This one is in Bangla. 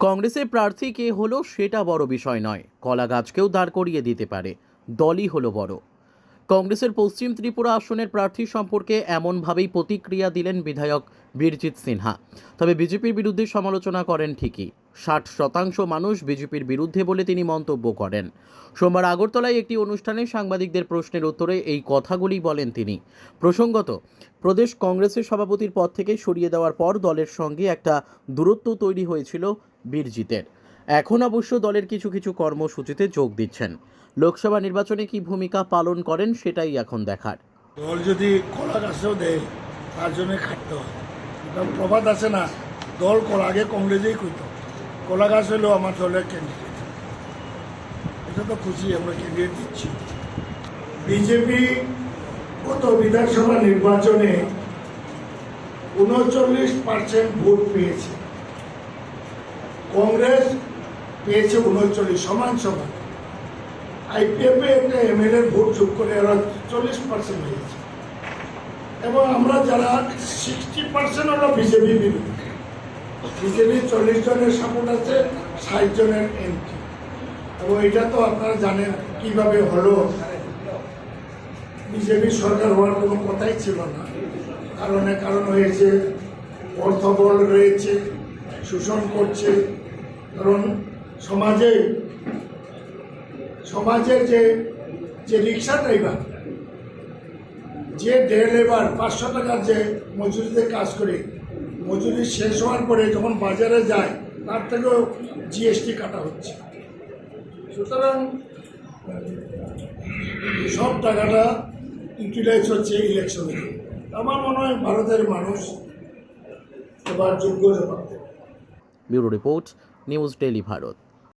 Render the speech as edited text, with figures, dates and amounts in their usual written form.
কংগ্রেসের প্রার্থী কে হলো সেটা বড় বিষয় নয়, কলা গাছকেও দাঁড় করিয়ে দিতে পারে, দলই হলো বড়। কংগ্রেসের পশ্চিম ত্রিপুরা আসনের প্রার্থী সম্পর্কে এমনভাবেই প্রতিক্রিয়া দিলেন বিধায়ক বীরজিৎ সিনহা। তবে বিজেপির বিরুদ্ধে সমালোচনা করেন ঠিকই। 60% মানুষ বিজেপির বিরুদ্ধে বলে তিনি মন্তব্য করেন। সোমবার আগরতলায় একটি অনুষ্ঠানে সাংবাদিকদের প্রশ্নের উত্তরে এই কথাগুলি বলেন তিনি। প্রসঙ্গত, প্রদেশ কংগ্রেসের সভাপতির পদ থেকে সরিয়ে দেওয়ার পর দলের সঙ্গে একটা দূরত্ব তৈরি হয়েছিল বীরজিতের। এখন অবশ্য দলের কিছু কিছু কর্মসূচিতে যোগ দিচ্ছেন। লোকসভা নির্বাচনে কি ভূমিকা পালন করেন সেটাই এখন দেখার। দল যদি কলা গাছও দেয় তার জন্য খাটতে হয়। এটা প্রবাদ আছে না, দল কলা আগে কংগ্রেসেই করত, কলা গাছ হলেও আমার দলের ক্যান্ডিডেট। এটা তো খুশি, আমরা ক্যান্ডিডেট দিচ্ছি। বিজেপি গত বিধানসভা নির্বাচনে 39% ভোট পেয়েছে, কংগ্রেস পেয়েছে 39, সমান সমান। আইপিএফে একটা এমএলএ ভোট যোগ করে এরা 40% হয়েছে, এবং আমরা যারা 60% হলো বিজেপি বিরুদ্ধে। বিজেপি 40 জনের সাপোর্ট আছে, 60 জনের এমপি। এবং এটা তো আপনারা জানেন কিভাবে হলো। বিজেপি সরকার হওয়ার কোনো কথাই ছিল না, কারণ হয়েছে অর্থবল রয়েছে, শোষণ করছে। কারণ সমাজের যে রিক্সা ড্রাইভার, যে ডে লেবার 500 টাকার যে মজুরিতে কাজ করে, মজুরি শেষ হওয়ার পরে যখন বাজারে যায় তার থেকেও জিএসটি কাটা হচ্ছে। সুতরাং সব টাকাটা ইউটিলাইজ হচ্ছে ইলেকশনে। আমার মনে হয় ভারতের মানুষ এবার যোগ্য জবাব দেবে। Bureau report, news daily Bharat.